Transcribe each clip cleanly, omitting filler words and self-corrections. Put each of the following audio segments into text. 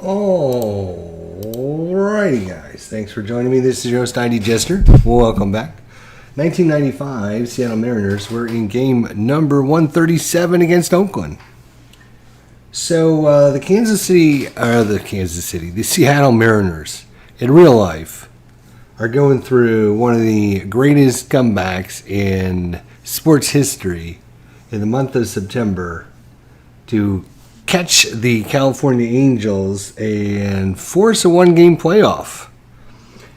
Alrighty, guys. Thanks for joining me. This is your host, ID Jester. Welcome back. 1995 Seattle Mariners were in game number 137 against Oakland. So the Seattle Mariners in real life are going through one of the greatest comebacks in sports history in the month of September to catch the California Angels and force a one-game playoff.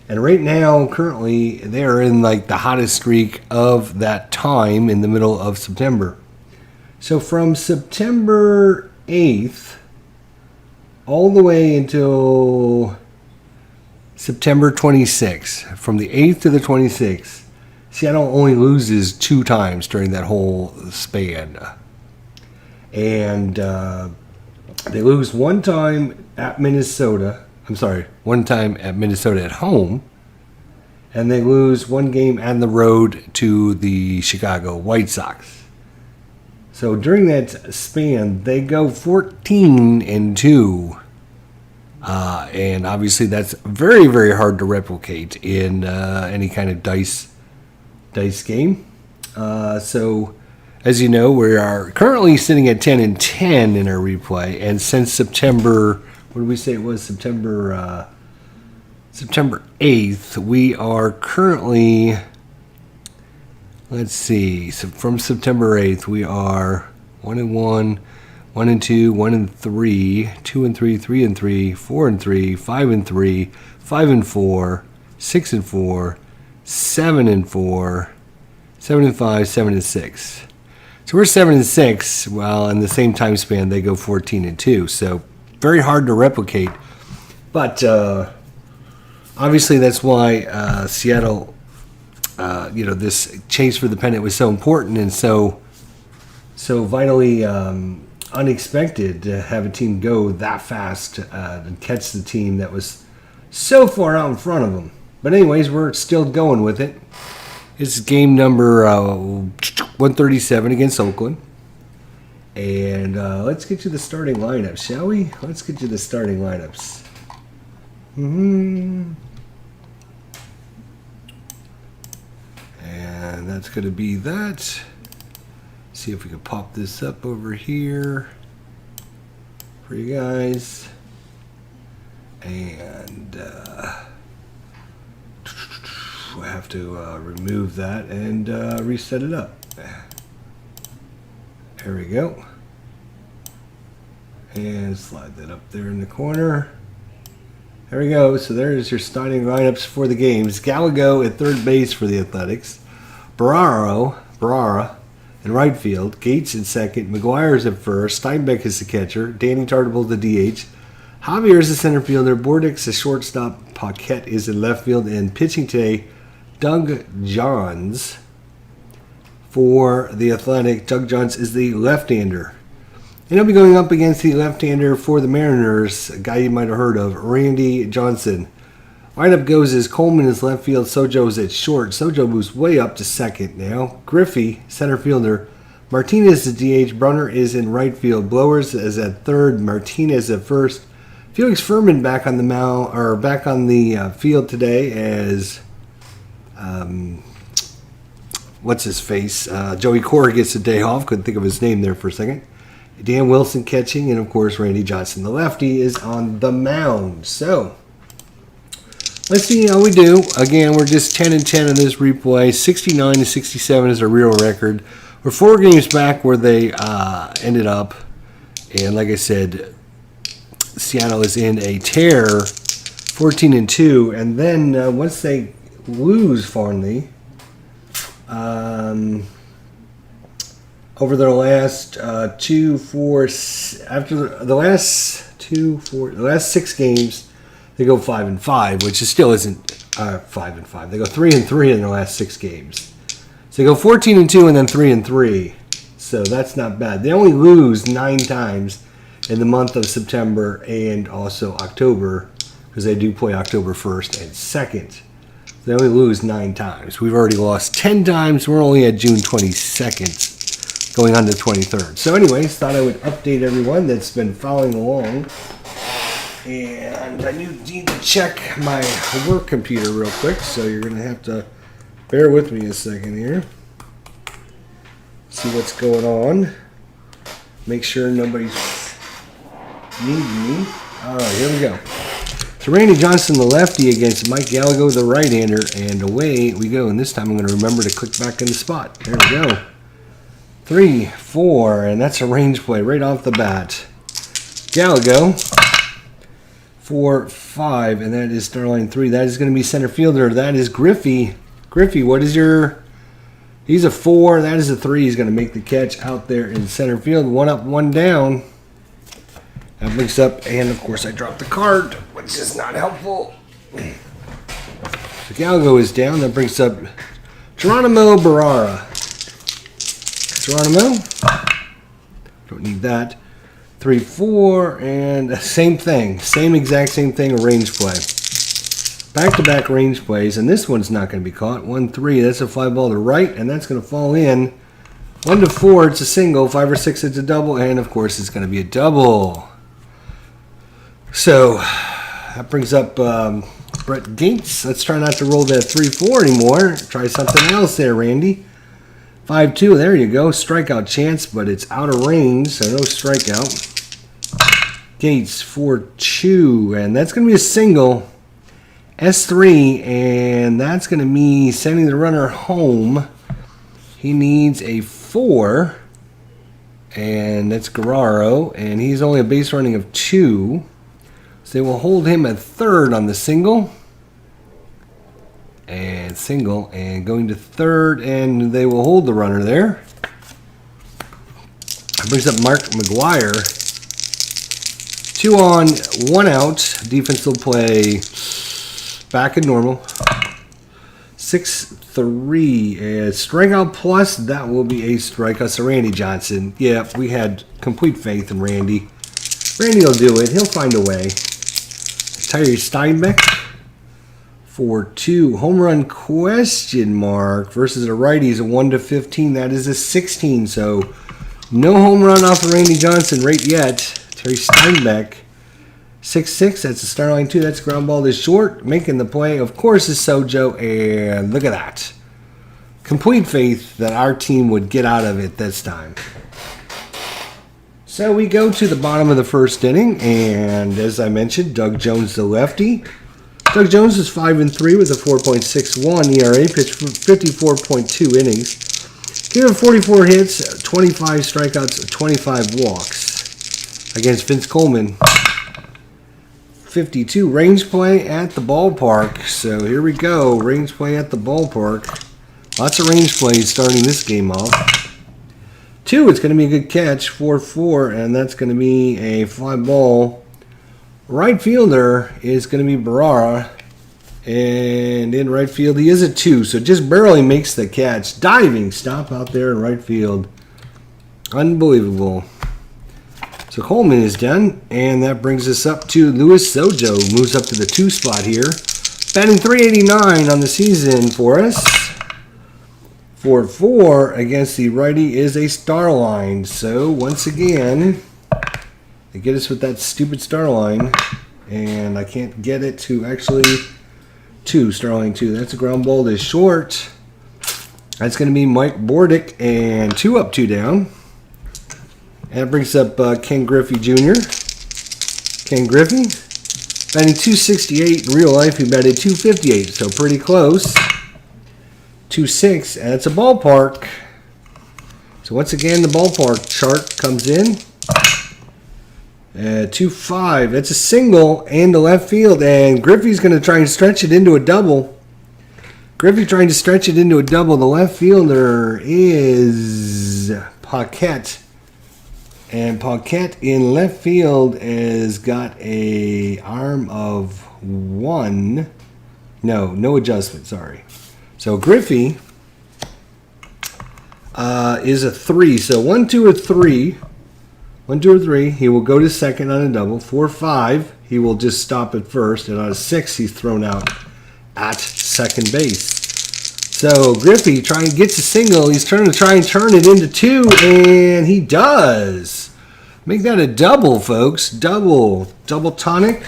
And right now, currently, they're in like the hottest streak of that time in the middle of September. So from September 8th all the way until September 26th, from the 8th to the 26th, Seattle only loses 2 times during that whole span. And they lose one time at Minnesota. One time at Minnesota at home. And they lose one game on the road to the Chicago White Sox. So during that span, they go 14-2. And obviously that's very, very hard to replicate in any kind of dice game. So as you know, we are currently sitting at 10-10 in our replay, and since September, what did we say it was? September 8th, we are currently, let's see, so from September 8th, we are 1-1, 1-2, 1-3, 2-3, 3-3, 4-3, 5-3, 5-4, 6-4, 7-4, 7-5, 7-6. So we're 7-6, while in the same time span they go 14-2. So very hard to replicate. But obviously that's why Seattle, this chase for the pennant was so important and so vitally unexpected to have a team go that fast and catch the team that was so far out in front of them. But anyways, we're still going with it. It's game number 137 against Oakland. And let's get you the starting lineups, shall we? Let's get you the starting lineups. And that's going to be that. See if we can pop this up over here for you guys. And we'll have to remove that and reset it up. There we go. And slide that up there in the corner. There we go. So there's your starting lineups for the games. Gallego at third base for the Athletics. Barara in right field. Gates in second. McGuire is at first. Steinbeck is the catcher. Danny Tartable the DH. Javier is the center fielder. Bordex the shortstop. Paquette is in left field. And pitching today, Doug Johns for the Athletic. Doug Johns is the left-hander. And he'll be going up against the left-hander for the Mariners, a guy you might have heard of, Randy Johnson. Lineup goes as Coleman is left field, Sojo is at short. Sojo moves way up to second now. Griffey, center fielder. Martinez is DH. Brunner is in right field. Blowers is at third. Martinez at first. Felix Furman back on the field today as what's his face? Joey Cora gets a day off. Couldn't think of his name there for a second. Dan Wilson catching, and of course Randy Johnson, the lefty, is on the mound. So let's see how we do. Again, we're just 10-10 in this replay. 69-67 is our real record. We're 4 games back where they ended up, and like I said, Seattle is in a tear, 14-2, and then once they lose Farnley, over their last the last 6 games, they go 5-5, which still isn't 5-5. They go 3-3 in their last 6 games. So they go 14-2 and then 3-3. So that's not bad. They only lose 9 times in the month of September and also October, because they do play October 1st and 2nd. They only lose 9 times. We've already lost 10 times. We're only at June 22nd, going on to the 23rd. So anyways, thought I would update everyone that's been following along And I need to check my work computer real quick, so you're going to have to bear with me a second here. See what's going on. Make sure nobody's needing me. All right, here we go. So Randy Johnson, the lefty, against Mike Gallagher, the right-hander, and away we go. And this time I'm going to remember to click back in the spot. There we go. 3, 4, and that's a range play right off the bat. Gallagher, 4, 5, and that is Starline 3. That is going to be center fielder. That is Griffey. Griffey, what is your... He's a 4. That is a 3. He's going to make the catch out there in center field. 1 up, 1 down. That brings up, and of course I dropped the card, which is not helpful. So Gallagher is down. That brings up Geronimo Barrera. Geronimo. Don't need that. 3, 4, and same thing. Same exact same thing, a range play. Back-to-back range plays, and this one's not going to be caught. 1, 3, that's a fly ball to right, and that's going to fall in. 1 to 4, it's a single. 5 or 6, it's a double, and of course it's going to be a double. So that brings up Brett Gates. Let's try not to roll that 3-4 anymore. Try something else there, Randy. 5-2, there you go. Strikeout chance, but it's out of range, so no strikeout. Gates 4-2, and that's going to be a single. S3, and that's going to be sending the runner home. He needs a 4, and that's Guerrero, and he's only a base running of 2. So they will hold him at third on the single. And single, and going to third, and they will hold the runner there. That brings up Mark McGuire. 2 on, 1 out. Defense will play back in normal. 6-3. Strikeout plus, that will be a strikeout. So Randy Johnson. Yeah, we had complete faith in Randy. Randy will do it. He'll find a way. Tyree Steinbeck. 4-2. Home run question mark versus a righty is a 1-15. That is a 16. So no home run off of Randy Johnson right yet. Terry Steinbeck. 6-6. That's a Starline 2. That's ground ball to short. Making the play, of course, is Sojo. And look at that. Complete faith that our team would get out of it this time. So we go to the bottom of the first inning. And as I mentioned, Doug Jones, the lefty. Doug Jones is 5-3 with a 4.61 ERA, pitched for 54.2 innings. Gave him 44 hits, 25 strikeouts, 25 walks against Vince Coleman. 52 range play at the ballpark. So here we go, range play at the ballpark. Lots of range plays starting this game off. 2, it's going to be a good catch, 4-4, and that's going to be a fly ball. Right fielder is going to be Barrera, and in right field he is a 2, so just barely makes the catch. Diving stop out there in right field. Unbelievable. So Coleman is done, and that brings us up to Luis Sojo, who moves up to the 2 spot here. Batting .389 on the season for us. 4-4 against the righty is a Starline. So once again, they get us with that stupid Starline, and I can't get it to actually 2, Starline 2. That's a ground ball to short. That's going to be Mike Bordick, and 2 up, 2 down. And it brings up Ken Griffey Jr. Ken Griffey, batting .268. In real life, he batted .258, so pretty close. 2-6, and it's a ballpark. So once again, the ballpark chart comes in. 2-5. It's a single and the left field, and Griffey's going to try and stretch it into a double. Griffey trying to stretch it into a double. The left fielder is Paquette. And Paquette in left field has got a arm of 1. No adjustment, sorry. So Griffey is a 3. So 1, 2, or 3. 1, 2, or 3. He will go to second on a double. 4, 5. He will just stop at first. And on a 6, he's thrown out at second base. So Griffey gets a single. He's trying to turn it into 2, and he does. Make that a double, folks. Double tonic.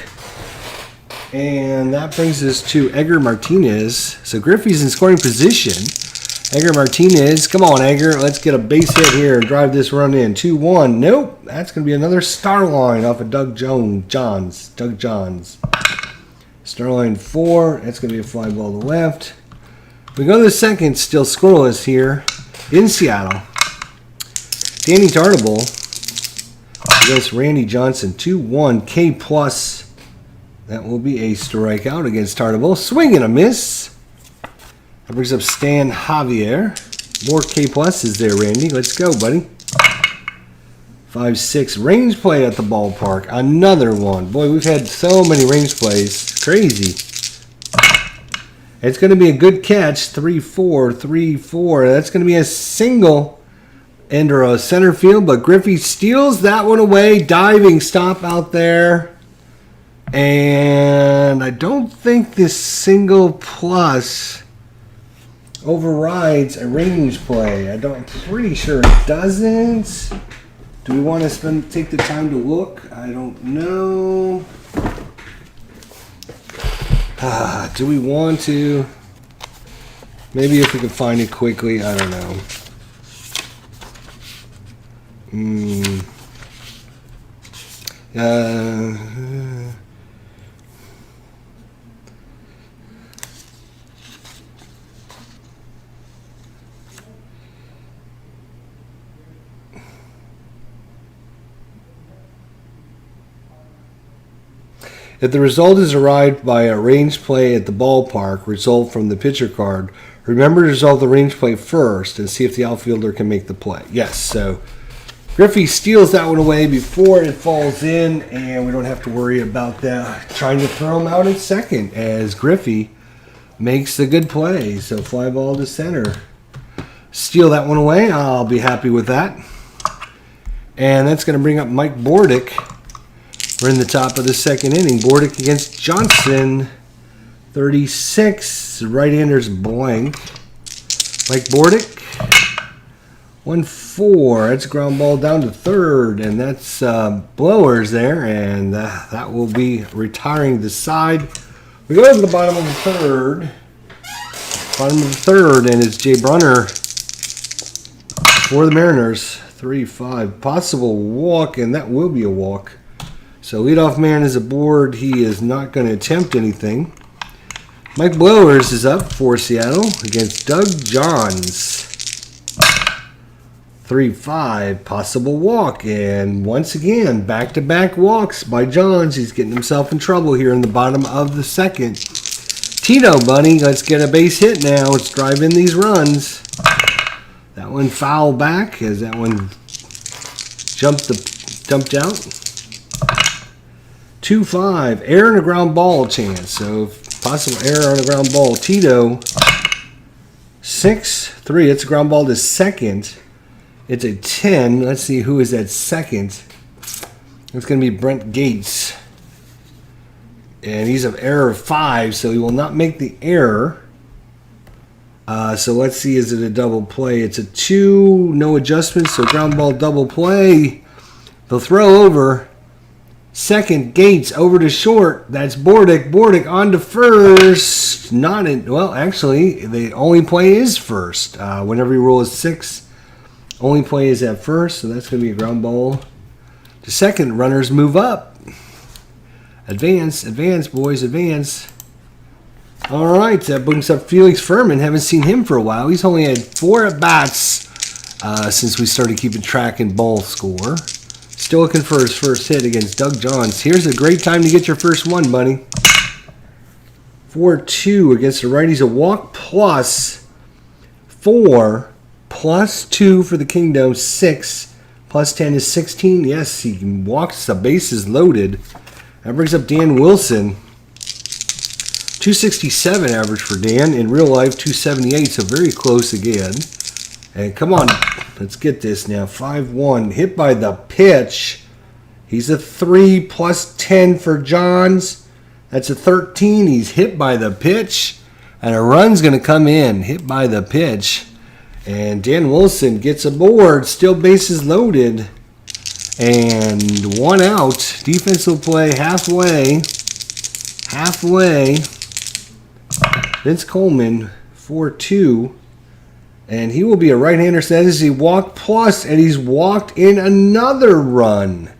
And that brings us to Edgar Martinez. So Griffey's in scoring position. Edgar Martinez. Come on, Edgar. Let's get a base hit here and drive this run in. 2-1. Nope. That's going to be another star line off of Doug Johns. Starline 4. That's going to be a fly ball to left. We go to the second. Still scoreless here in Seattle. Danny Tartable against Randy Johnson. 2-1 K plus. That will be a strikeout against Tartable. Swing and a miss. That brings up Stan Javier. More K pluses there, Randy. Let's go, buddy. 5-6 range play at the ballpark. Another one. Boy, we've had so many range plays. Crazy. It's going to be a good catch. 3-4, 3-4. That's going to be a single into a center field, but Griffey steals that one away. Diving stop out there. And I don't think this single plus overrides a range play. I'm pretty sure it doesn't. Do we want to take the time to look? I don't know. Do we want to? Maybe if we can find it quickly. I don't know. If the result is arrived by a range play at the ballpark, result from the pitcher card, remember to resolve the range play first and see if the outfielder can make the play. Yes, so Griffey steals that one away before it falls in, and we don't have to worry about that trying to throw him out at second as Griffey makes the good play. So fly ball to center. Steal that one away. I'll be happy with that. And that's going to bring up Mike Bordick. We're in the top of the second inning. Bordick against Johnson. 36. Right-hander's blank. Mike Bordick. 1-4. That's a ground ball down to third. And that's blowers there. And that will be retiring the side. We go to the bottom of the third. And it's Jay Brunner for the Mariners. 3-5. Possible walk, and that will be a walk. So leadoff man is aboard. He is not going to attempt anything. Mike Blowers is up for Seattle against Doug Johns. 3-5. Possible walk. And once again, back-to-back walks by Johns. He's getting himself in trouble here in the bottom of the second. Tito, buddy, let's get a base hit now. Let's drive in these runs. That one foul back as that one dumped out. 2-5. Error and a ground ball chance. So possible error on a ground ball. Tito. 6-3. It's a ground ball to second. It's a 10. Let's see who is at second. It's going to be Brent Gates. And he's of error of 5, so he will not make the error. So let's see, is it a double play? It's a 2, no adjustments, so ground ball double play. They'll throw over. Second, Gates over to short. That's Bordick. Bordick on to first. Not in. Well, actually, the only play is first. Whenever you roll a 6, only play is at first. So that's going to be a ground ball. The second, runners move up. Advance, boys, advance. All right, that brings up Felix Furman. Haven't seen him for a while. He's only had 4 at-bats since we started keeping track in ball score. Still looking for his first hit against Doug Johns. Here's a great time to get your first one, buddy. 4-2 against the righties. A walk plus 4 plus 2 for the Kingdom. 6 plus 10 is 16. Yes, he walks. The base is loaded. That brings up Dan Wilson. 267 average for Dan. In real life, 278, so very close again. And come on, let's get this now. 5-1, hit by the pitch. He's a 3 plus 10 for Johns. That's a 13. He's hit by the pitch. And a run's going to come in, hit by the pitch. And Dan Wilson gets aboard. Still bases loaded. And 1 out. Defensive play halfway. Halfway. Vince Coleman 4-2. And he will be a right-hander. So that is a walk plus, and he's walked in another run.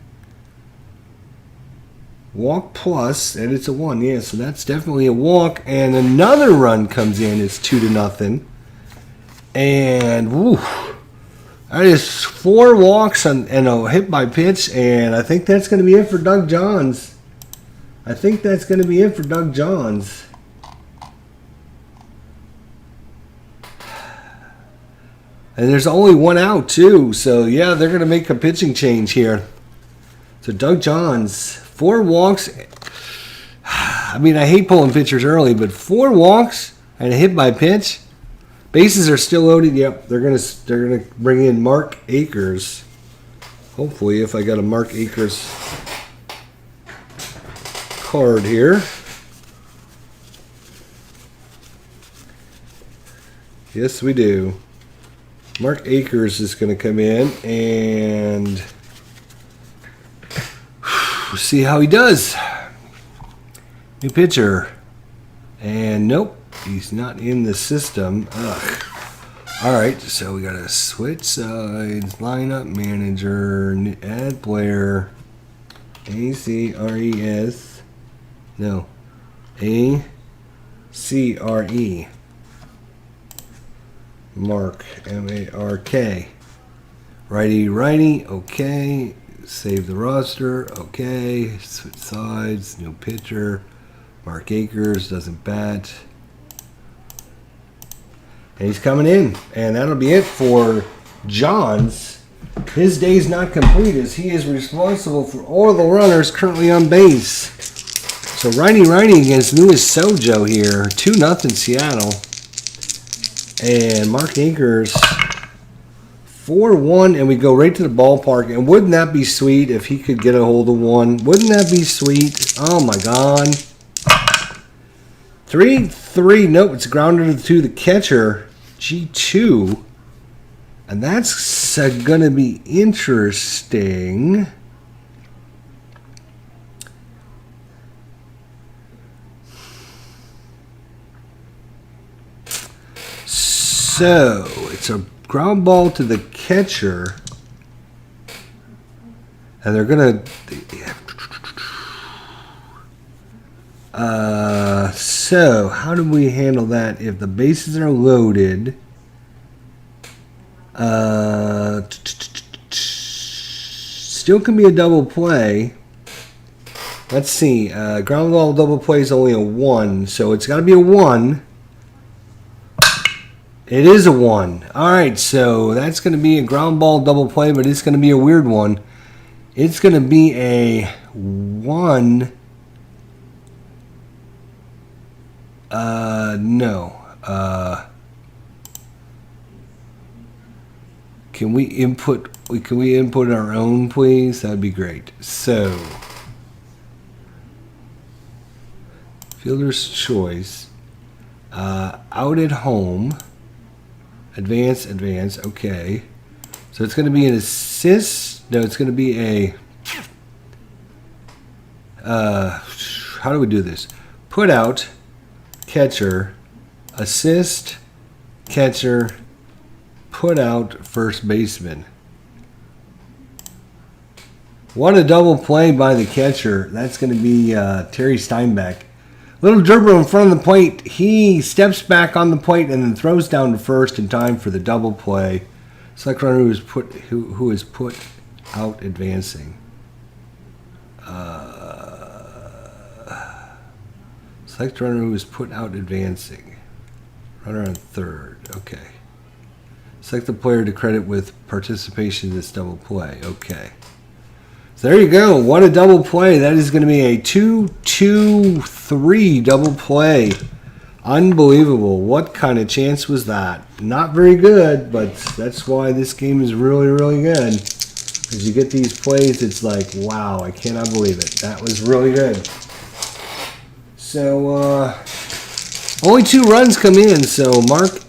Walk plus, and it's a 1. Yeah, so that's definitely a walk. And another run comes in. It's 2-0. And woo, that is 4 walks and a hit by pitch. And I think that's going to be it for Doug Johns. I think that's going to be it for Doug Johns. And there's only 1 out, too. So, yeah, they're going to make a pitching change here. So, Doug Johns, 4 walks. I mean, I hate pulling pitchers early, but 4 walks and a hit by pitch. Bases are still loaded. Yep, they're gonna bring in Mark Akers. Hopefully, if I got a Mark Akers card here. Yes, we do. Mark Akers is going to come in and we'll see how he does. New pitcher. And nope, he's not in the system. Ugh. All right, so we got to switch sides. Lineup manager. Add player. A-C-R-E-S. No. A-C-R-E. Mark, M-A-R-K. Righty, okay. Save the roster, okay. Switch sides, new pitcher. Mark Akers doesn't bat. And he's coming in. And that'll be it for Johns. His day's not complete as he is responsible for all the runners currently on base. So righty against Luis Sojo here. 2-0 Seattle. And Mark Akers, 4-1, and we go right to the ballpark. And wouldn't that be sweet if he could get a hold of 1? Wouldn't that be sweet? Oh, my God. 3-3. Nope, it's grounded to the catcher, G2. And that's going to be interesting. So, it's a ground ball to the catcher. And they're going to... so, how do we handle that if the bases are loaded? Still can be a double play. Let's see. Ground ball double play is only a 1. So, it's got to be a 1. It is a 1. All right, so that's going to be a ground ball double play, but it's going to be a weird one. It's going to be a 1. No. Can we input our own, please? That'd be great. So, fielder's choice. Out at home. Advance, okay. So it's going to be an assist. No, it's going to be a... how do we do this? Put out, catcher, assist, catcher, put out, first baseman. What a double play by the catcher. That's going to be Terry Steinbeck. Little dribble in front of the plate. He steps back on the plate and then throws down to first in time for the double play. Select runner who is put out advancing. Select runner who is put out advancing. Runner on third. Okay. Select the player to credit with participation in this double play. Okay. So there you go. What a double play. That is going to be a 2-2-3 double play. Unbelievable. What kind of chance was that? Not very good, but that's why this game is really, really good. As you get these plays, it's like, wow, I cannot believe it. That was really good. So, only 2 runs come in. So, Mark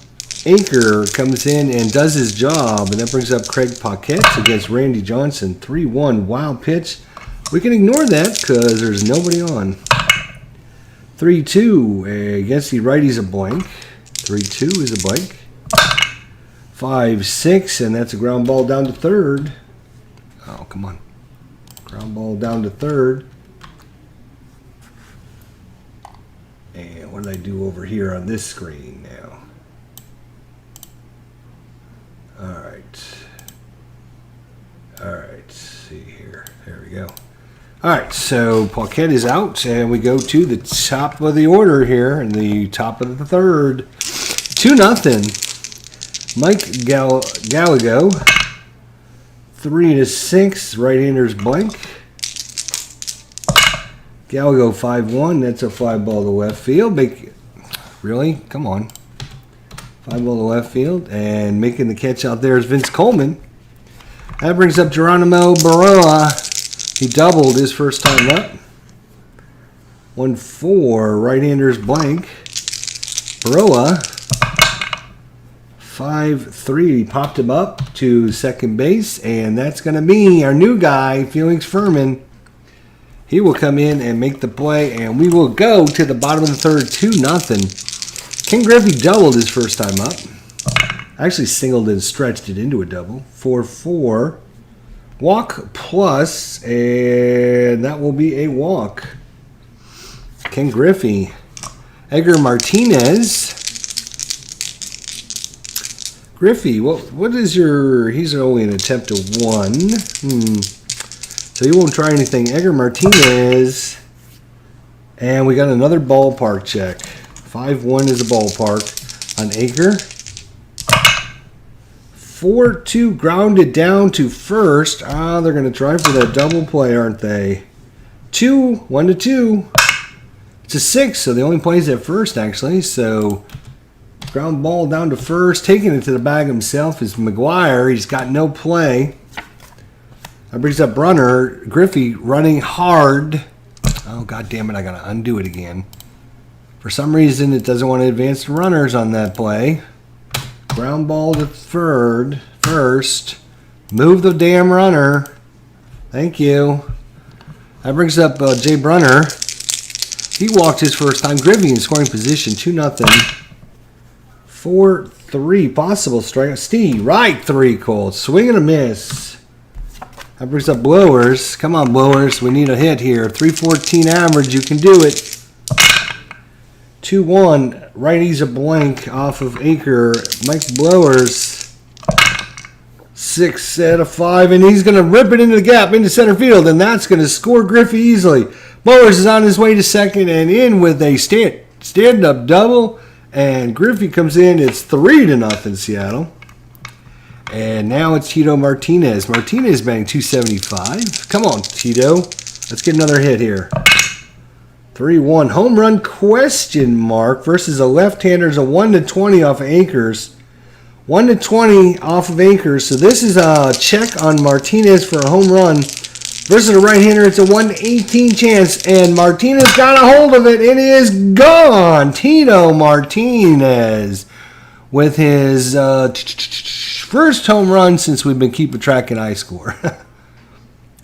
Aker comes in and does his job, and that brings up Craig Paquette against Randy Johnson. 3-1, wild pitch. We can ignore that because there's nobody on. 3-2 against the righties, a blank. 3-2 is a blank. 5-6, and that's a ground ball down to third. Oh, come on. Ground ball down to third. And what did I do over here on this screen now? Alright. Alright, let's see here. There we go. Alright, so Paquette is out, and we go to the top of the order here, in the top of the third. 2-0. Mike Gallego. 3-6. Right-handers blank. Gallego 5-1. That's a fly ball to left field. Really? Come on. Fly ball to left field. And making the catch out there is Vince Coleman. That brings up Geronimo Baroa. He doubled his first time up. 1-4. Right-handers blank. Baroa. 5-3. He popped him up to second base. And that's going to be our new guy, Felix Furman. He will come in and make the play, and we will go to the bottom of the third, 2-0. Ken Griffey doubled his first time up. Actually singled and stretched it into a double. 4-4. Walk plus, and that will be a walk. Ken Griffey. Edgar Martinez. Griffey, what is your... He's only an attempt to 1. So he won't try anything. Edgar Martinez. And we got another ballpark check. 5-1 is a ballpark on Aker. 4-2 grounded down to first. They're going to try for that double play, aren't they? 1-2. It's a 6, so the only plays at first, actually. So ground ball down to first. Taking it to the bag himself is McGuire. He's got no play. That brings up runner. Griffey running hard. Oh, God damn it. I got to undo it again. For some reason, it doesn't want to advance the runners on that play. Ground ball to third. First. Move the damn runner. Thank you. That brings up Jay Brunner. He walked his first time. Griffey in scoring position. 2-0. 4-3. Possible strike. Steve. Right 3, Cole. Swing and a miss. That brings up Blowers. Come on, Blowers. We need a hit here. 314 average. You can do it. 2-1. Righties a blank off of Aker. Mike Blowers. 6 out of 5. And he's going to rip it into the gap into center field. And that's going to score Griffey easily. Blowers is on his way to second and in with a stand-up double. And Griffey comes in. It's 3-0 Seattle. And now it's Tito Martinez. Martinez batting 275. Come on, Tito. Let's get another hit here. 3-1. Home run question mark versus a left-hander's a 1-20 off of Akers. 1-20 off of Akers. So this is a check on Martinez for a home run. Versus a right-hander, it's a 1-18 chance. And Martinez got a hold of it. It is gone. Tito Martinez with his first home run since we've been keeping track in high score.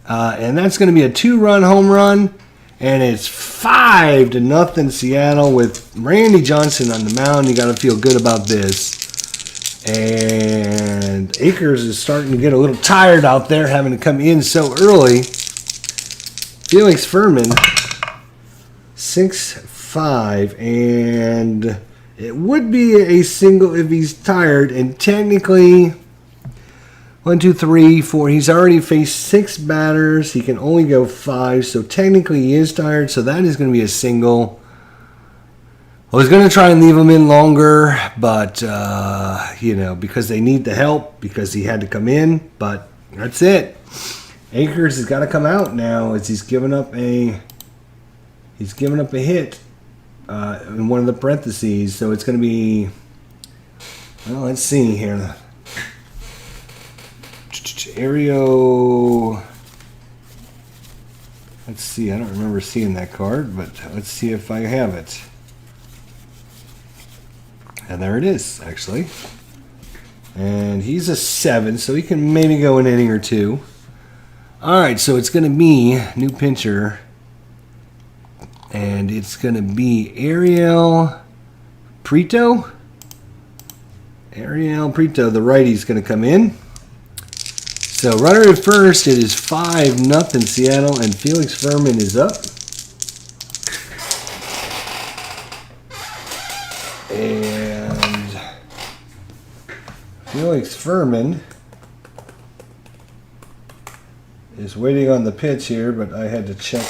And that's going to be a 2-run home run. And it's 5-0 Seattle with Randy Johnson on the mound. You got to feel good about this. And Akers is starting to get a little tired out there having to come in so early. Felix Furman, 6-5. And it would be a single if he's tired. And technically, 1, 2, 3, 4. He's already faced 6 batters. He can only go 5. So technically he is tired. So that is going to be a single. I was going to try and leave him in longer. But, because they need the help. Because he had to come in. But that's it. Akers has got to come out now as he's given up a hit in one of the parentheses. So it's going to be, well, let's see here. Ario. Let's see. I don't remember seeing that card, but let's see if I have it. And there it is, actually. And he's a 7, so he can maybe go an inning or two. All right, so it's going to be new pitcher. And it's going to be Ariel Prieto. Ariel Prieto, the righty's going to come in. So runner at first, it is 5-0 Seattle, and Felix Furman is up. And Felix Furman is waiting on the pitch here, but I had to check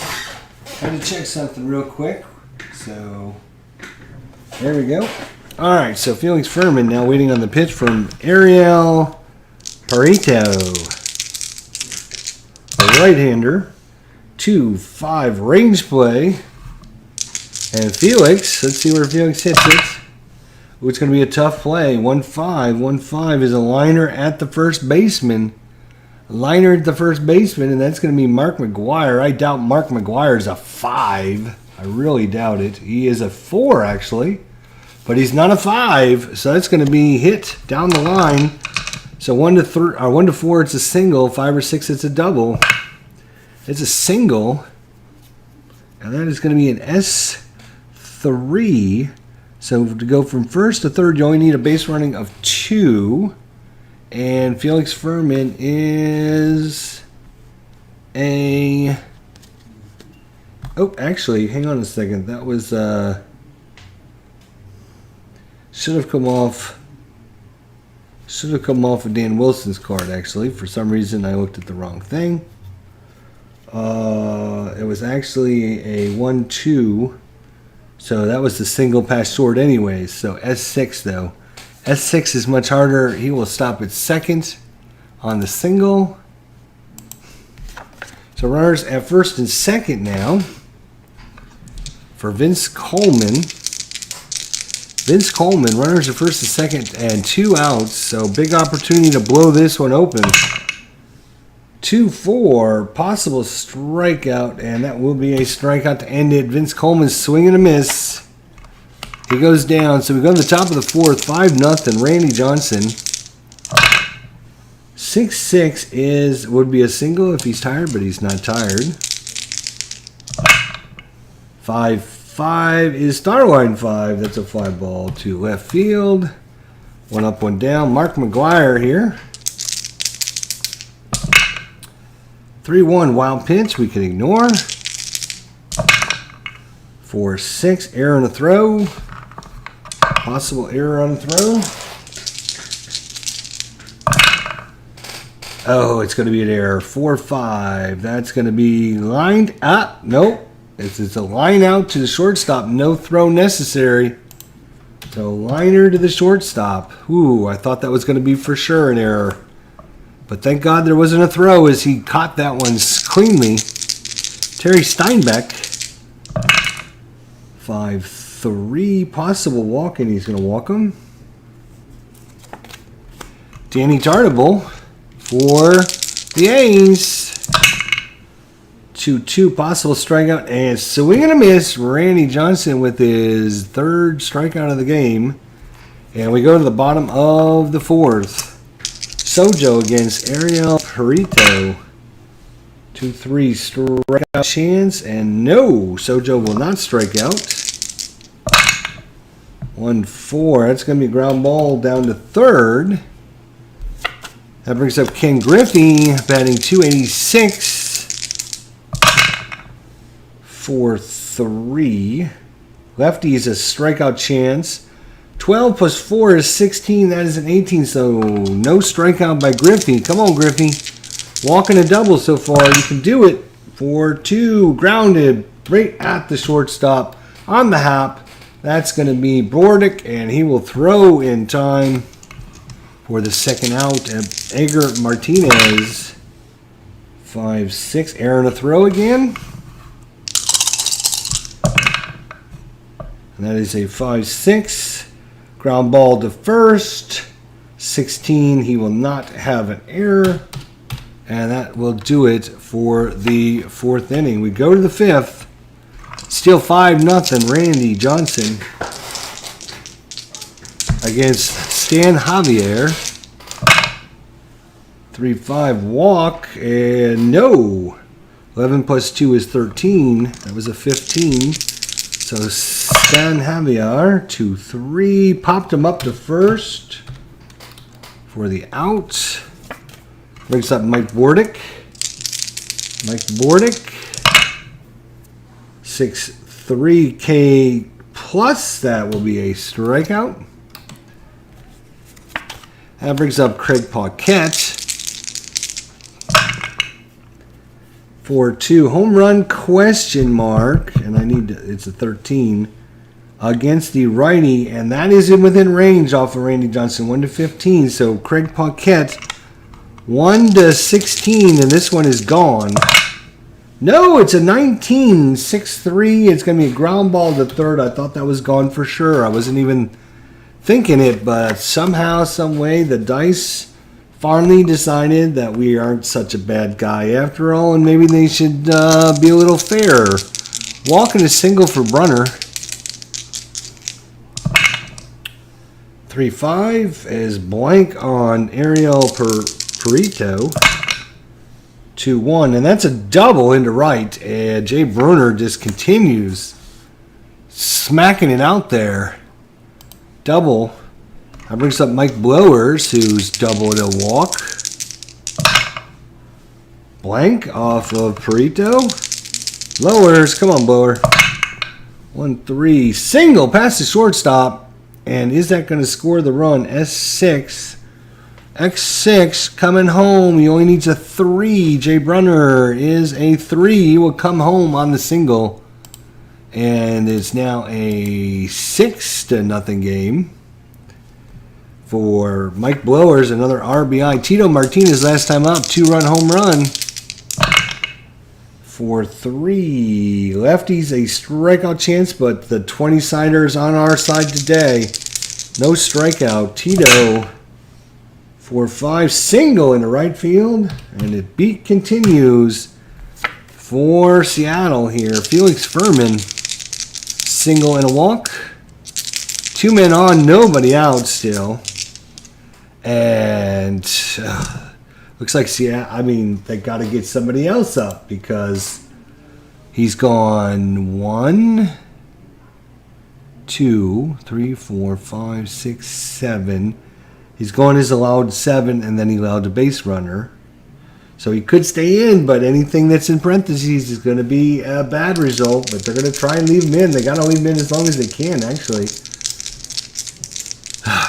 something real quick. So there we go. All right, so Felix Furman now waiting on the pitch from Ariel Prieto. A right-hander, 2-5 range play, and Felix, let's see where Felix hits it. Ooh, it's going to be a tough play. 1-5. 1-5 is a liner at the first baseman. Liner at the first baseman, and that's going to be Mark McGuire. I doubt Mark McGuire is a 5. I really doubt it. He is a 4, actually, but he's not a 5, so that's going to be hit down the line. So 1 to 4, it's a single. 5 or 6, it's a double. It's a single, and that is going to be an S3. So to go from first to third, you only need a base running of 2. And Felix Furman is a... Oh, actually, hang on a second. That was... Should have come off of Dan Wilson's card, actually. For some reason, I looked at the wrong thing. It was actually a 1-2. So that was the single pass short anyways. So S6 though. S6 is much harder. He will stop at second on the single. So runners at first and second now for Vince Coleman. Vince Coleman, runners at first and second and 2 outs. So big opportunity to blow this one open. 2-4, possible strikeout, and that will be a strikeout to end it. Vince Coleman swing and a miss. He goes down, so we go to the top of the 4th, 5-0, Randy Johnson. 6-6 would be a single if he's tired, but he's not tired. 5-5 is Starline 5. That's a fly ball to left field. 1 up, 1 down. Mark McGuire here. 3-1 wild pitch we can ignore. 4-6 error on the throw. Possible error on the throw. Oh, it's going to be an error. 4-5. That's going to be lined up. Nope. It's a line out to the shortstop. No throw necessary. So liner to the shortstop. Ooh, I thought that was going to be for sure an error. But thank God there wasn't a throw as he caught that one cleanly. Terry Steinbeck. 5-3. Possible walk, and he's going to walk him. Danny Tartable for the A's. 2-2. Possible strikeout and swing and a miss. Randy Johnson with his 3rd strikeout of the game. And we go to the bottom of the 4th. Sojo against Ariel Prieto. 2-3 strikeout chance, and no, Sojo will not strike out. 1-4, that's going to be a ground ball down to 3rd. That brings up Ken Griffey, batting .286. 4-3. Lefty is a strikeout chance. 12 plus 4 is 16. That is an 18, so no strikeout by Griffey. Come on, Griffey. Walking a double so far. You can do it. 4-2. Grounded right at the shortstop on the hop. That's going to be Bordick, and he will throw in time for the second out. Edgar Martinez. 5-6. Aaron a throw again. And that is a 5-6. Ground ball to first. 16. He will not have an error. And that will do it for the 4th inning. We go to the 5th. Still 5-0. Randy Johnson. against Stan Javier. 3-5 walk, and no. 11 plus 2 is 13. That was a 15. So Stan Javier, 2-3. Popped him up to first for the out. Brings up Mike Bordick. 6-3 K plus. That will be a strikeout. That brings up Craig Paquette. 4-2 home run question mark, and it's a 13 against the righty, and that is within range off of Randy Johnson, 1-15. So Craig Paquette, 1-16, and this one is gone. No, it's a 19, 6-3. It's going to be a ground ball to third. I thought that was gone for sure. I wasn't even thinking it, but somehow, some way, the dice finally decided that we aren't such a bad guy after all, and maybe they should be a little fairer. Walking a single for Brunner. 3-5 is blank on Ariel Perito. 2-1, and that's a double into right, and Jay Bruner just continues smacking it out there. Double. That brings up Mike Blowers, who's doubled a walk. Blank off of Perito. Blowers, come on, Blower. 1-3. Single past the shortstop. And is that going to score the run? S6. X6 coming home. He only needs a 3. Jay Brunner is a 3. He will come home on the single. And it's now a 6-0 game for Mike Blowers, another RBI. Tito Martinez last time up, 2-run home run for 3. Lefties a strikeout chance, but the 20-sider is on our side today. No strikeout. Tito 4-5 single in the right field, and the beat continues for Seattle here. Felix Furman single and a walk. 2 men on, nobody out still. And looks like they got to get somebody else up because he's gone 1, 2, 3, 4, 5, 6, 7. He's gone his allowed 7, and then he allowed a base runner. So he could stay in, but anything that's in parentheses is going to be a bad result. But they're going to try and leave him in. They got to leave him in as long as they can, actually,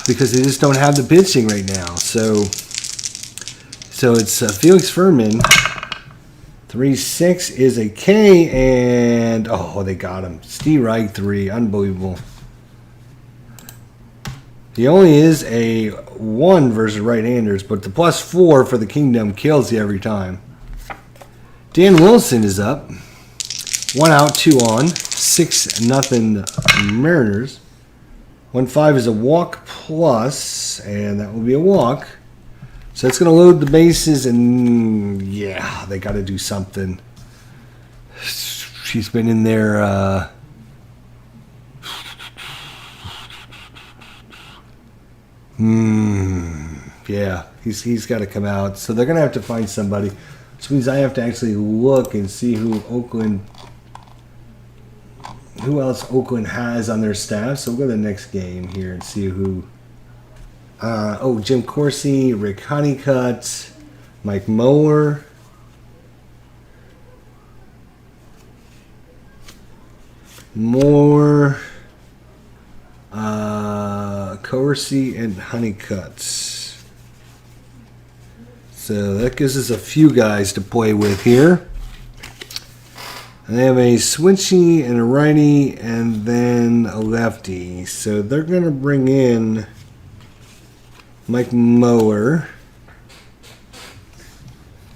because they just don't have the pitching right now. So it's Felix Furman. 3-6 is a K, and they got him. Steve Reich 3, unbelievable. He only is a 1 versus right-handers, but the +4 for the Kingdom kills you every time. Dan Wilson is up. 1 out, 2 on. 6-0 Mariners. 1-5 is a walk plus, and that will be a walk. So it's going to load the bases, and yeah, they got to do something. She's been in there. Yeah, he's got to come out. So they're going to have to find somebody, which means I have to actually look and see who else Oakland has on their staff. So we'll go to the next game here and see who. Jim Corsi, Rick Honeycutt, Mike Mower. Corsi and Honeycutt. So that gives us a few guys to play with here. And they have a switchy and a righty and then a lefty. So they're going to bring in Mike Mower.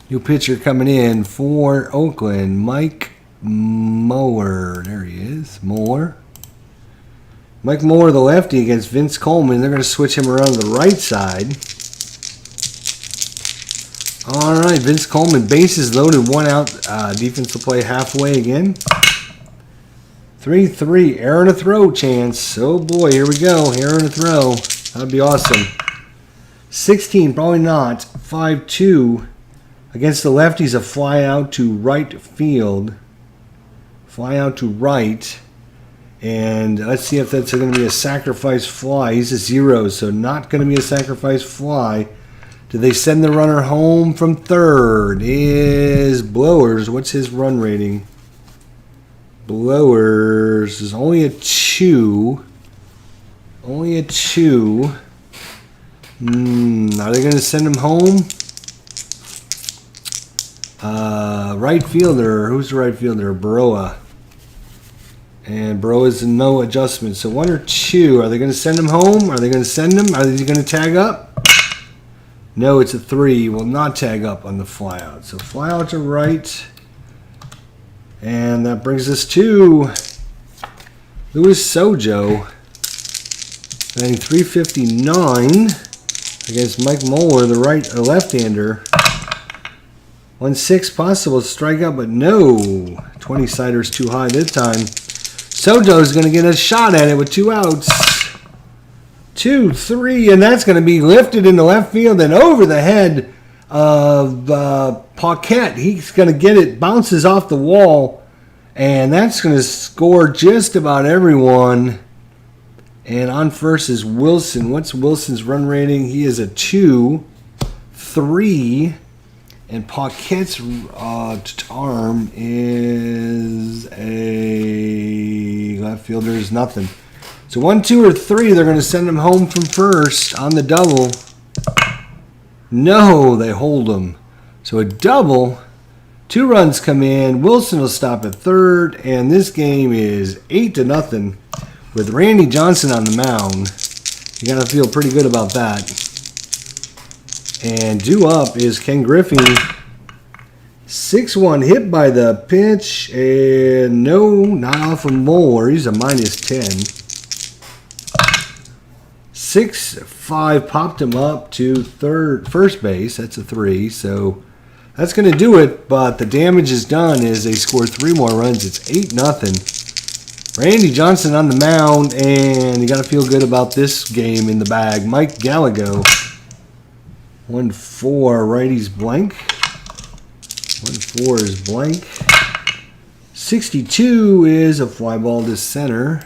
New pitcher coming in for Oakland, Mike Mower. There he is, Mower. Mike Moore, the lefty, against Vince Coleman. They're going to switch him around to the right side. All right, Vince Coleman, bases loaded, 1 out. Defense will play halfway again. 3-3, error and a throw chance. Oh boy, here we go, error and a throw. That'd be awesome. 16, probably not. 5-2 against the lefties. A fly out to right field. Fly out to right. And let's see if that's going to be a sacrifice fly. He's a 0, so not going to be a sacrifice fly. Do they send the runner home from third? Is Blowers. What's his run rating? Blowers is only a 2. Only a 2. Are they going to send him home? Right fielder. Who's the right fielder? Baroa. And Baroa's no adjustment. So 1 or 2. Are they going to send him home? Are they going to send him? Are they going to tag up? No, it's a 3. Will not tag up on the flyout. So flyout to right. And that brings us to Luis Sojo. Batting .359 against Mike Moeller, the left-hander. 1-6 possible strikeout, but no. 20-sider's too high this time. Sojo's going to get a shot at it with 2 outs. 2-3, and that's going to be lifted into left field and over the head of Paquette. He's going to get it, bounces off the wall, and that's going to score just about everyone. And on first is Wilson. What's Wilson's run rating? He is a 2, 3, and Paquette's arm is a left fielder is nothing. So 1, 2, or 3, they're going to send him home from first on the double. No, they hold him. So a double. 2 runs come in. Wilson will stop at third, and this game is 8-0 with Randy Johnson on the mound. You got to feel pretty good about that. And due up is Ken Griffey. 6-1 hit by the pitch, and no, not off of Moeller. He's a -10. 6-5 popped him up to first base. That's a 3. So that's going to do it. But the damage is done as they score 3 more runs. It's 8-0. Randy Johnson on the mound, and you got to feel good about this game in the bag. Mike Gallego. 1-4, righty's blank. 1-4 is blank. 62 is a fly ball to center.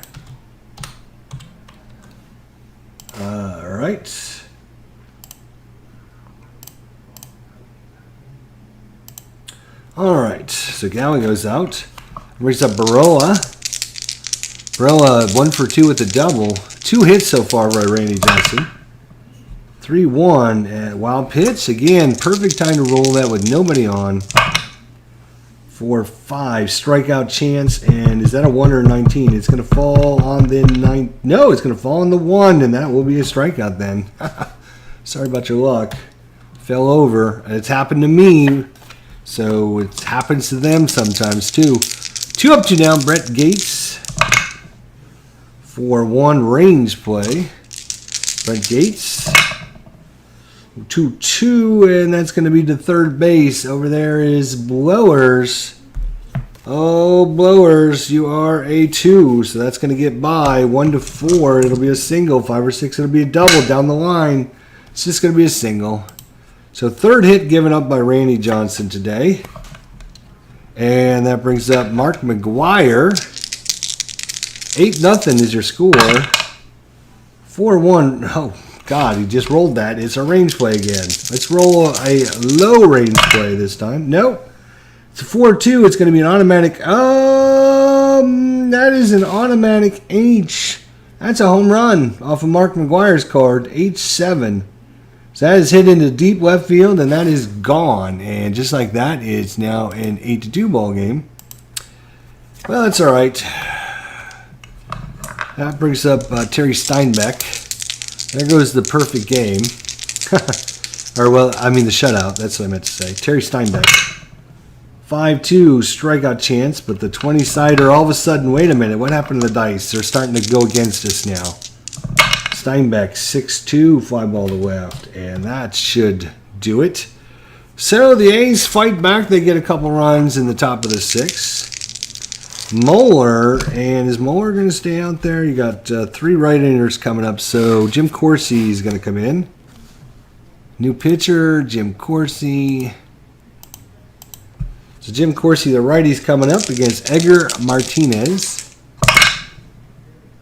All right. All right. So Gallego's out. Brings up Baroa. Baroa 1 for 2 with the double. 2 hits so far by Randy Johnson. 3-1 at wild pitch. Again, perfect time to roll that with nobody on. 4-5 strikeout chance, and is that a 1 or a 19? It's going to fall on the 9. No, it's going to fall on the 1, and that will be a strikeout then. Sorry about your luck. Fell over. It's happened to me, so it happens to them sometimes too. 2 up, 2 down. Brett Gates. 4-1 range play. Brett Gates. 2-2, and that's going to be to third base. Over there is Blowers. Oh, Blowers, you are a 2, so that's going to get by. 1-4, it'll be a single. 5 or 6, it'll be a double down the line. It's just going to be a single. So third hit given up by Randy Johnson today. And that brings up Mark McGuire. 8-0 is your score. 4-1. Oh, God, he just rolled that. It's a range play again. Let's roll a low range play this time. Nope. It's a 4-2. It's going to be an automatic. That is an automatic H. That's a home run off of Mark McGuire's card. H7. So that is hit into deep left field, and that is gone. And just like that, it's now an 8-2 ball game. Well, that's all right. That brings up Terry Steinbeck. There goes the perfect game. Or, well, I mean the shutout. That's what I meant to say. Terry Steinbeck. 5-2 strikeout chance, but the 20-sider, all of a sudden, wait a minute. What happened to the dice? They're starting to go against us now. Steinbeck, 6-2, fly ball to left. And that should do it. So the A's fight back. They get a couple runs in the top of the 6th. Moeller, and is Moeller going to stay out there? You got 3 right-handers coming up, so Jim Corsi is going to come in. New pitcher, Jim Corsi. So Jim Corsi, the righty's coming up against Edgar Martinez.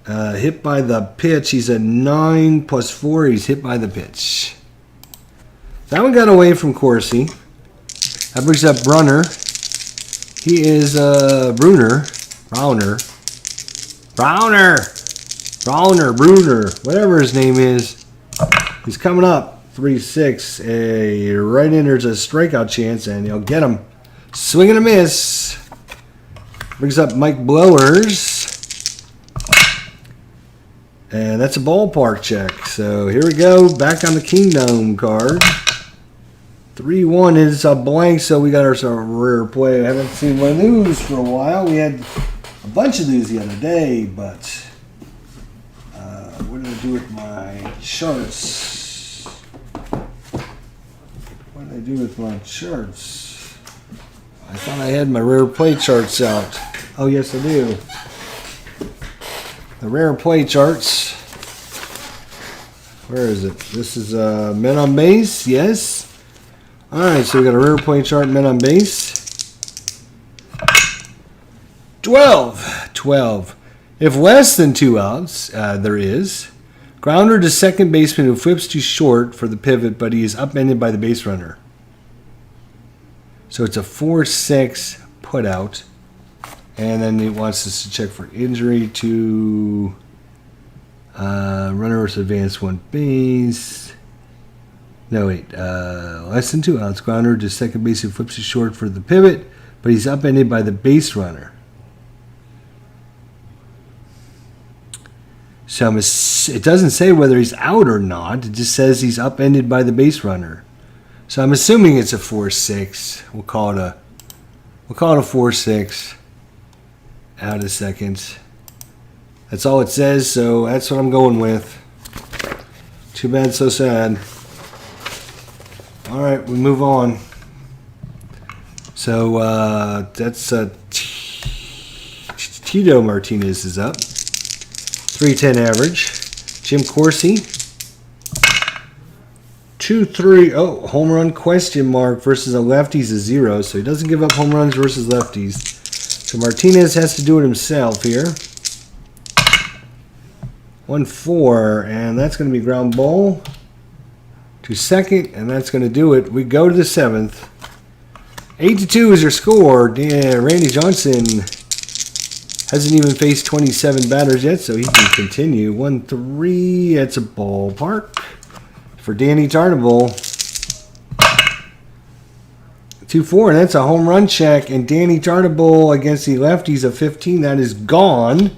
Hit by the pitch. He's a 9 plus 4. He's hit by the pitch. That one got away from Corsi. That brings up Brunner. He is Brunner, whatever his name is. He's coming up. 3-6. A right-hander's a strikeout chance, and he'll get him. Swing and a miss. Brings up Mike Blowers. And that's a ballpark check. So here we go. Back on the Kingdom card. 3-1 is a blank, so we got our rare play. I haven't seen one of those for a while. We had a bunch of these the other day, but what did I do with my charts? What did I do with my charts? I thought I had my rare play charts out. Oh, yes, I do. The rare play charts. Where is it? This is men on base, yes. All right, so we got a rare play chart, men on base. 12. If less than 2 outs, there is. Grounder to second baseman who flips too short for the pivot, but he is upended by the base runner. So it's a 4-6 put out. And then he wants us to check for injury to runner versus advance 1 base. No, wait. Less than 2 outs. Grounder to second base who flips too short for the pivot, but he's upended by the base runner. So it doesn't say whether he's out or not. It just says he's upended by the base runner. So I'm assuming it's a 4-6. We'll call it a 4-6. Out of seconds. That's all it says, so that's what I'm going with. Too bad, so sad. All right, we move on. So that's Tito Martinez is up. 310 average. Jim Corsi. 2-3. Oh, home run question mark versus a lefty's a 0. So he doesn't give up home runs versus lefties. So Martinez has to do it himself here. 1-4. And that's going to be ground ball to second. And that's going to do it. We go to the 7th. 8-2 is your score. Randy Johnson hasn't even faced 27 batters yet, so he can continue. 1-3. That's a ballpark for Danny Tarnable. 2-4, and that's a home run check. And Danny Tarnable against the lefties of 15. That is gone.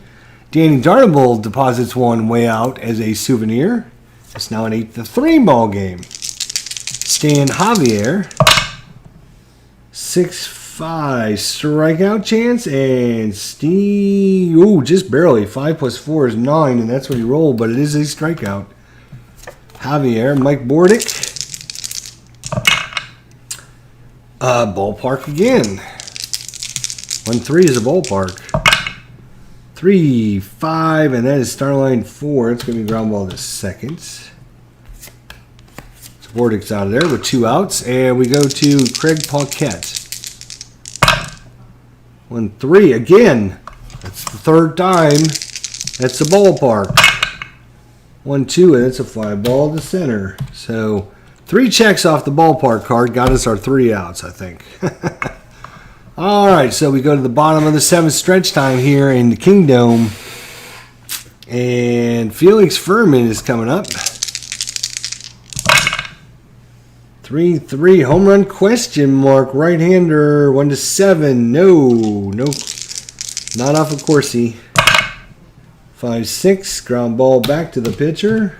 Danny Tarnable deposits one way out as a souvenir. It's now an 8-3 ball game. Stan Javier. 6-5 strikeout chance, and Steve, just barely. 5 plus 4 is 9, and that's what he rolled, but it is a strikeout. Javier, Mike Bordick. Ballpark again. 1-3 is a ballpark. 3-5, and that is Starline 4. It's going to be ground ball to second. So Bordick's out of there with 2 outs, and we go to Craig Paquette. 1-3 again. That's the 3rd time. That's the ballpark. 1-2, and it's a fly ball to center. So 3 checks off the ballpark card got us our 3 outs, I think. All right, so we go to the bottom of the 7th stretch time here in the Kingdom, and Felix Furman is coming up. 3-3 home run question mark, right-hander, 1-7. No, not off of Corsi. 5-6 ground ball back to the pitcher.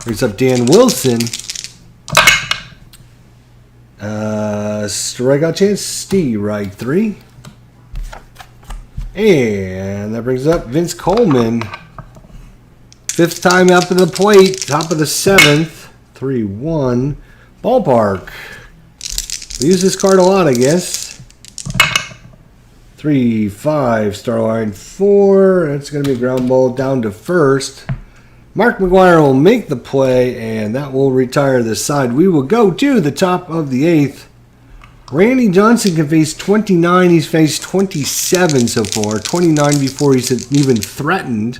Brings up Dan Wilson. Strikeout chance, Steve, right 3. And that brings up Vince Coleman. 5th time up to the plate, top of the 7th. 3-1. Ballpark. We use this card a lot, I guess. 3, 5, star line 4. That's going to be a ground ball down to first. Mark McGwire will make the play, and that will retire this side. We will go to the top of the 8th. Randy Johnson can face 29. He's faced 27 so far. 29 before he's even threatened.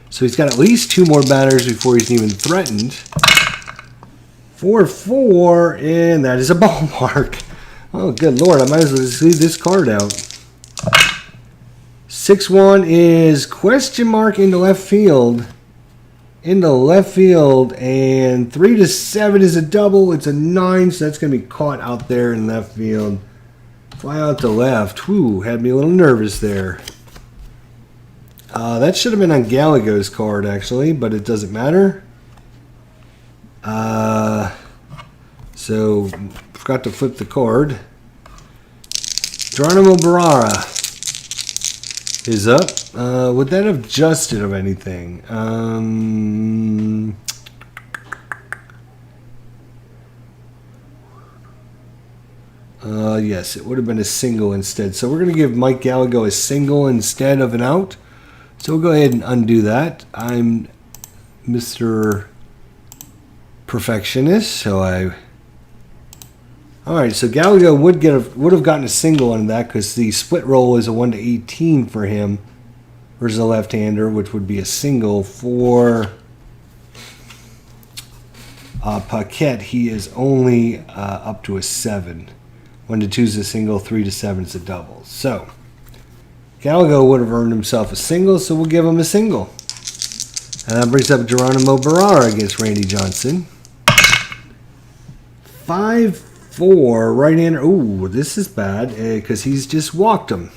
So he's got at least 2 more batters before he's even threatened. 4-4, and that is a ball mark. Oh, good Lord, I might as well just leave this card out. 6-1 is question mark into left field. Into left field, and 3-7 is a double. It's a 9, so that's going to be caught out there in left field. Fly out to left. Whew, had me a little nervous there. That should have been on Gallagher's card, actually, but it doesn't matter. So, forgot to flip the card. Geronimo Barrera is up. Would that have adjusted of anything? Yes, it would have been a single instead. So we're going to give Mike Gallagher a single instead of an out. So we'll go ahead and undo that. I'm Mr. Perfectionist, so all right, so Gallagher would have gotten a single on that because the split roll is a 1-18 for him versus a left-hander, which would be a single for Paquette. He is only up to a 7. 1-2 is a single, 3-7 is a double. So Gallagher would have earned himself a single, so we'll give him a single. And that brings up Geronimo Barrera against Randy Johnson. 5-4, right-hander. Ooh, this is bad because he's just walked him.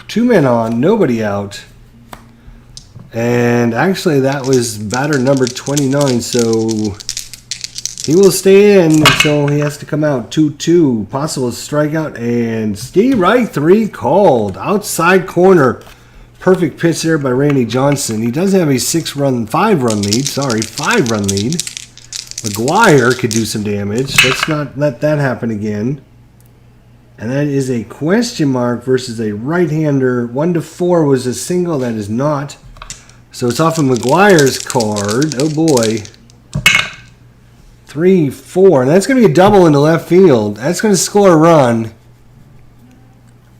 2 men on, nobody out. And actually that was batter number 29, so he will stay in until he has to come out. 2-2, possible strikeout, and strike 3 called. Outside corner. Perfect pitch there by Randy Johnson. He does have a 5-run lead. Sorry, 5-run lead. McGwire could do some damage. Let's not let that happen again. And that is a question mark versus a right-hander. 1-4 was a single. That is not. So it's off of McGwire's card. Oh boy. 3-4. And that's going to be a double into left field. That's going to score a run.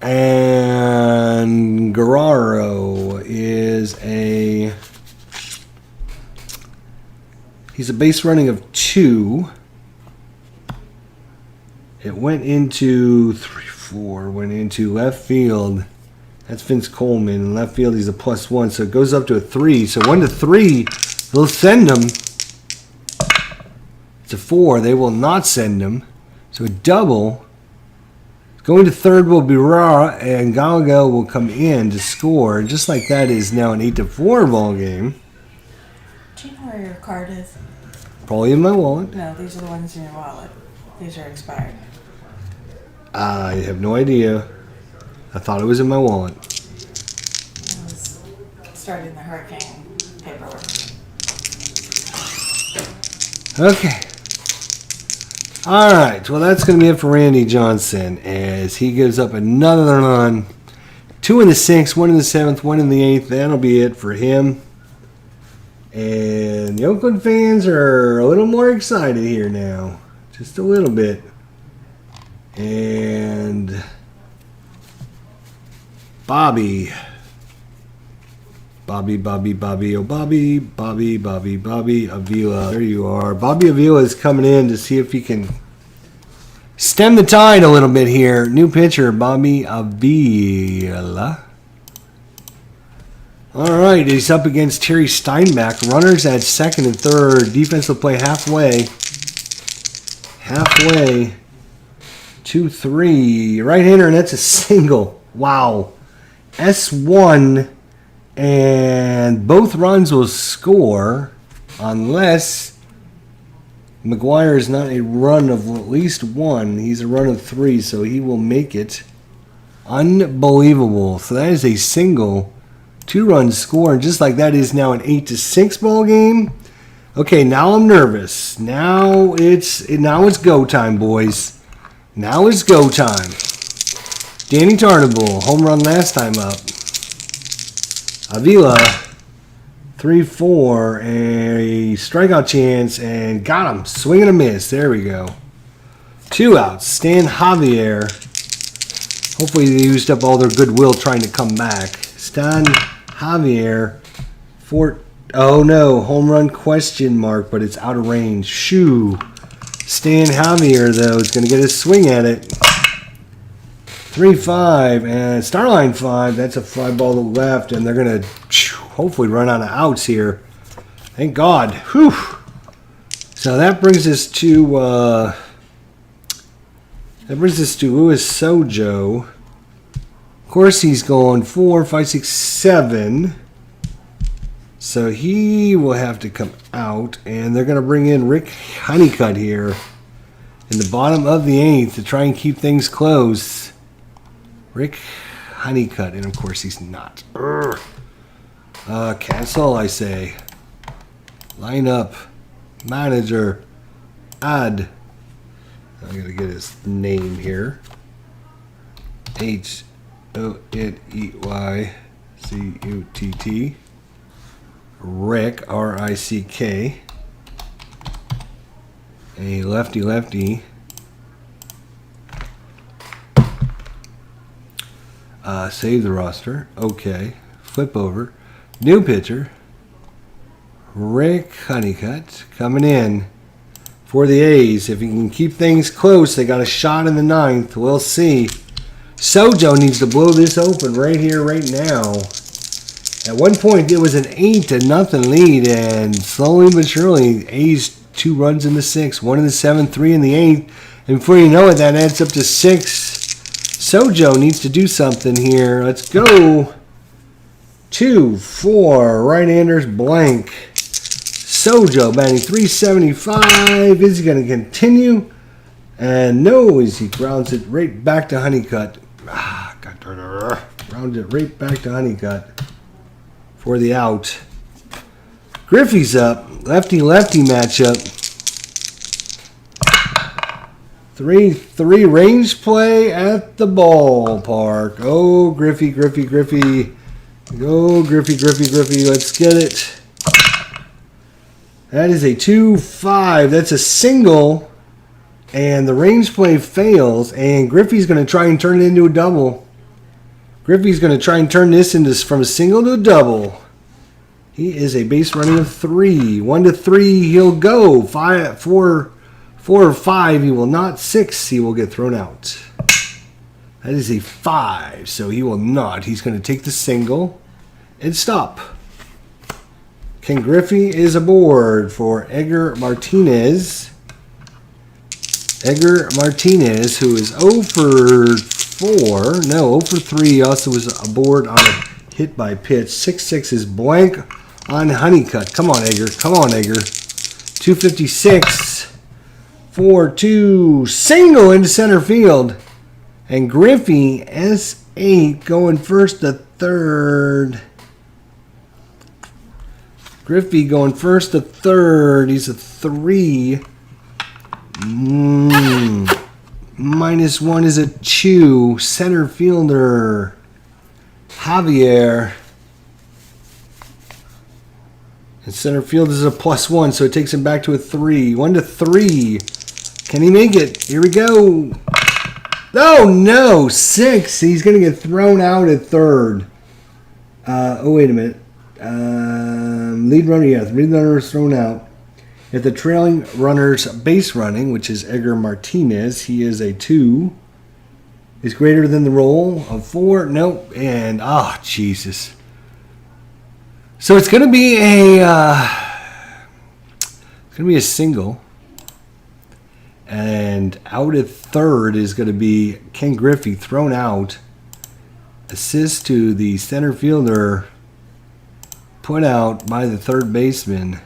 And Guerrero is he's a base running of 2. It went into 3-4, went into left field. That's Vince Coleman. In left field, he's a +1, so it goes up to a 3. So 1-3, they'll send him. It's a 4. They will not send him. So a double. Going to third will be Raw, and Gallagher will come in to score. Just like that is now an 8-4 ball game. Do you know where your card is? Probably in my wallet. No, these are the ones in your wallet. These are expired. I have no idea. I thought it was in my wallet. It was starting the hurricane paperwork. Okay. All right. Well, that's going to be it for Randy Johnson as he gives up another run. 2 in the 6th, 1 in the 7th, 1 in the 8th. That'll be it for him. And the Oakland fans are a little more excited here now. Just a little bit. And Bobby, oh Bobby Avila. There you are. Bobby Avila is coming in to see if he can stem the tide a little bit here. New pitcher, Bobby Avila. All right, he's up against Terry Steinbach. Runners at second and third. Defense will play halfway. 2-3. Right-hander, and that's a single. Wow. S1, and both runs will score unless McGwire is not a run of at least 1. He's a run of 3, so he will make it. Unbelievable. So that is a single 2-run score, and just like that is now an 8-6 ball game. Okay, now I'm nervous. Now it's go time, boys. Now it's go time. Danny Tarnable, home run last time up. Avila, 3-4, a strikeout chance, and got him. Swing and a miss. There we go. 2 outs. Stan Javier. Hopefully they used up all their goodwill trying to come back. Stan Javier. Oh no, home run question mark, but it's out of range. Shoo. Stan Javier, though, is going to get a swing at it. 3-5, and Starline 5. That's a fly ball to the left, and they're going to hopefully run out of outs here. Thank God. Whew. So that brings us to Luis Sojo. Of course, he's going 4, 5, 6, 7. So he will have to come out, and they're going to bring in Rick Honeycutt here in the bottom of the 8th to try and keep things close. Rick Honeycutt, and of course he's not. Cancel, I say. Line up. Manager. Add. I gotta get his name here. Honeycutt. Rick, R-I-C-K. A lefty. Save the roster. Okay. Flip over. New pitcher. Rick Honeycutt coming in for the A's. If he can keep things close, they got a shot in the 9th. We'll see. Sojo needs to blow this open right here, right now. At one point, it was an 8-0 lead, and slowly but surely, A's 2 runs in the 6th, 1 in the 7th, 3 in the 8th, and before you know it, that adds up to 6. Sojo needs to do something here. Let's go. 2-4, right-handers blank. Sojo batting .375. Is he going to continue? And no, as he grounds it right back to Honeycutt. Grounds it right back to Honeycutt for the out. Griffey's up. Lefty-lefty matchup. 3-3 range play at the ballpark. Oh, Griffey. Go, Griffey. Let's get it. That is a 2-5. That's a single. And the range play fails. And Griffey's going to try and turn it into a double. Griffey's going to try and turn this into from a single to a double. He is a base running of 3. 1-3, he'll go. 4 or 5, he will not. 6, he will get thrown out. That is a 5, so he will not. He's going to take the single and stop. Ken Griffey is aboard for Edgar Martinez. Edgar Martinez, who is 0 for 4. No, 0 for 3. He also was aboard on a hit by pitch. 6-6 is blank on Honeycutt. Come on, Edgar. 256. 4-2. Single into center field. And Griffey, S8, going first to third. Griffey going first to third. He's a 3. -1 is a 2. Center fielder Javier. And center field is a +1, so it takes him back to a 3. 1-3. Can he make it? Here we go. Oh no, 6. He's going to get thrown out at third. Oh wait a minute. Lead runner, yes. Lead runner is thrown out. If the trailing runner's base running, which is Edgar Martinez, he is a 2, is greater than the roll of 4. Nope. And, Jesus. So it's going to be a single. And out at third is going to be Ken Griffey thrown out. Assist to the center fielder put out by the third baseman.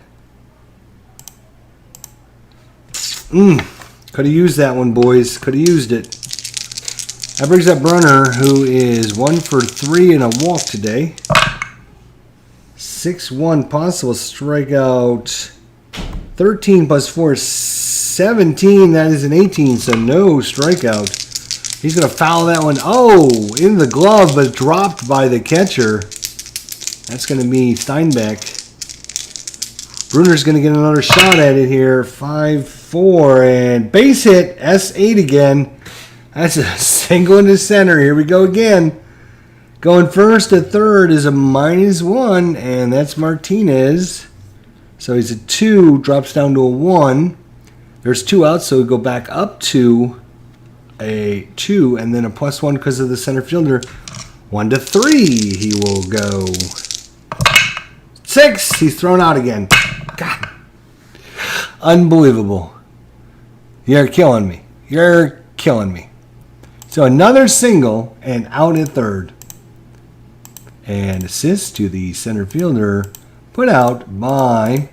Could have used that one, boys. Could have used it. That brings up Brunner, who is 1 for 3 and a walk today. 6-1 possible strikeout 13 plus 4 is 17. That is an 18, so no strikeout. He's going to foul that one. Oh, in the glove, but dropped by the catcher. That's going to be Steinbeck. Bruner's going to get another shot at it here. 5-4, and base hit. S8 again. That's a single into center. Here we go again. Going first to third is a -1, and that's Martinez. So he's a 2, drops down to a 1. There's 2 outs, so we go back up to a 2, and then a +1 because of the center fielder. 1-3, he will go. 6, he's thrown out again. God. Unbelievable. You're killing me. You're killing me. So another single and out at third. And assist to the center fielder put out by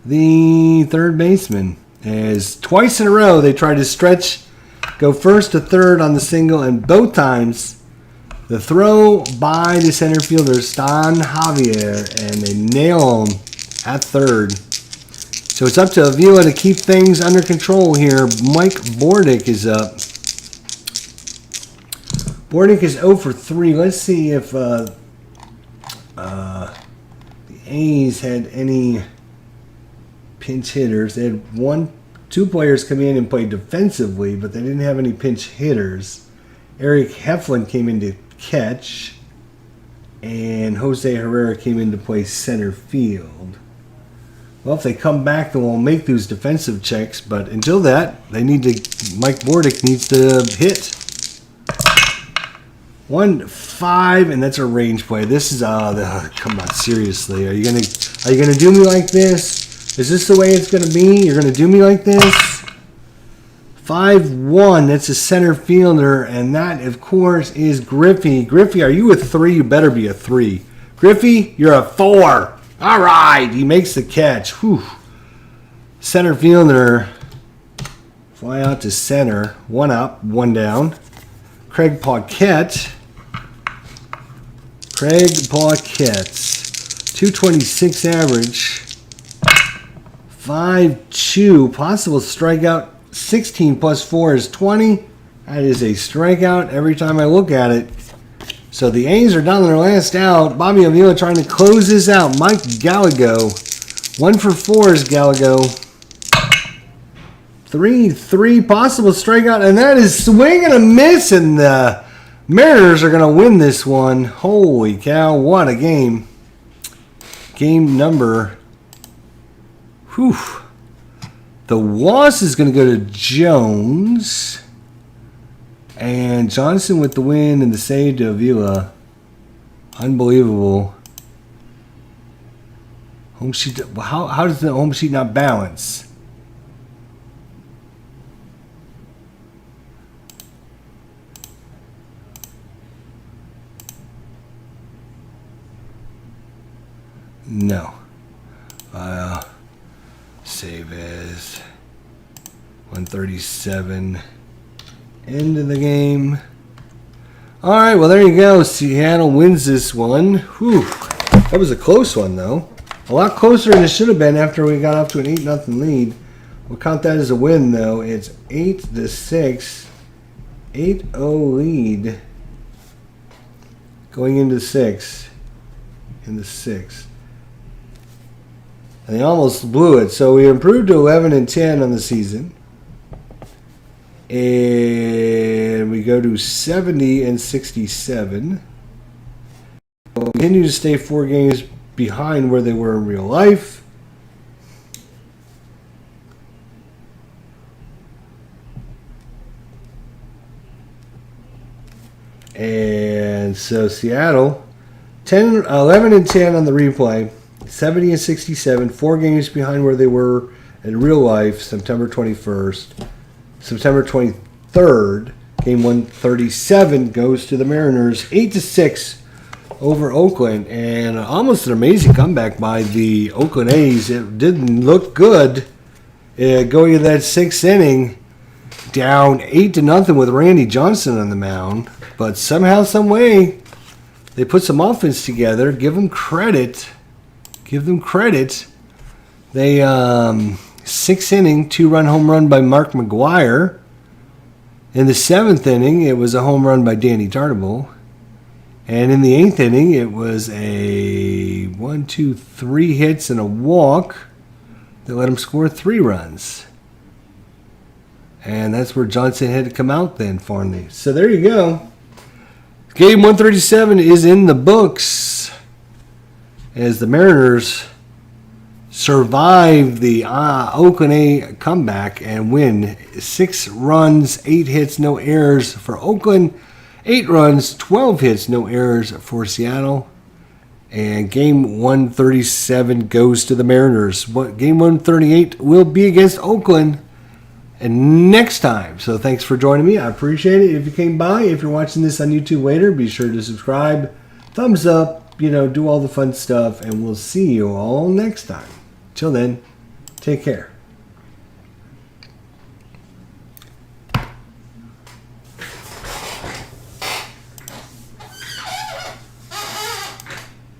the third baseman. As twice in a row they tried to stretch, go first to third on the single, and both times the throw by the center fielder, Stan Javier, and they nail him at third. So it's up to Avila to keep things under control here. Mike Bordick is up. Bordick is 0 for 3. Let's see if the A's had any pinch hitters. They had 2 players come in and play defensively, but they didn't have any pinch hitters. Eric Heflin came in to catch, and Jose Herrera came in to play center field. Well, if they come back, then we'll make those defensive checks. But until that, Mike Bordick needs to hit. 1-5, and that's a range play. This is come on, seriously. Are you gonna do me like this? Is this the way it's gonna be? You're gonna do me like this? 5-1. That's a center fielder, and that, of course, is Griffey. Griffey, are you a 3? You better be a 3. Griffey, you're a 4. All right, he makes the catch. Whew. Center fielder, fly out to center. 1 up, 1 down. Craig Paquette. 226 average. 5-2. Possible strikeout. 16 plus 4 is 20. That is a strikeout every time I look at it. So the A's are down to their last out. Bobby Avila trying to close this out. Mike Gallego. 1 for 4 is Gallego. 3-3 possible strikeout, and that is swing and a miss, and the Mariners are going to win this one. Holy cow, what a game. Game number. Whew. The loss is going to go to Jones. And Johnson with the win and the save to Avila. Unbelievable. Home sheet. How does the home sheet not balance? No. Save as 137. End of the game. All right, well, there you go. Seattle wins this one. Whew. That was a close one, though. A lot closer than it should have been after we got off to an 8-0 lead. We'll count that as a win, though. It's 8-6. 8-0 lead. Going into 6. In the 6th. And they almost blew it. So we improved to 11-10 on the season. And we go to 70-67. We'll continue to stay 4 games behind where they were in real life. And so Seattle, 11-10 on the replay, 70-67, 4 games behind where they were in real life. September 21st. September 23rd, game 137 goes to the Mariners, 8-6 over Oakland, and almost an amazing comeback by the Oakland A's. It didn't look good going into that 6th inning, down 8-0 with Randy Johnson on the mound, but somehow, some way, they put some offense together. Give them credit. They 6th inning, 2-run home run by Mark McGuire. In the 7th inning, it was a home run by Danny Tartable. And in the 8th inning, it was a 3 hits and a walk that let him score 3 runs. And that's where Johnson had to come out then finally. So there you go. Game 137 is in the books as the Mariners survive the Oakland A comeback and win 6 runs, 8 hits, no errors for Oakland. 8 runs, 12 hits, no errors for Seattle. And game 137 goes to the Mariners. Game 138 will be against Oakland and next time. So thanks for joining me. I appreciate it. If you came by, if you're watching this on YouTube later, be sure to subscribe, thumbs up, do all the fun stuff, and we'll see you all next time. Till then, take care.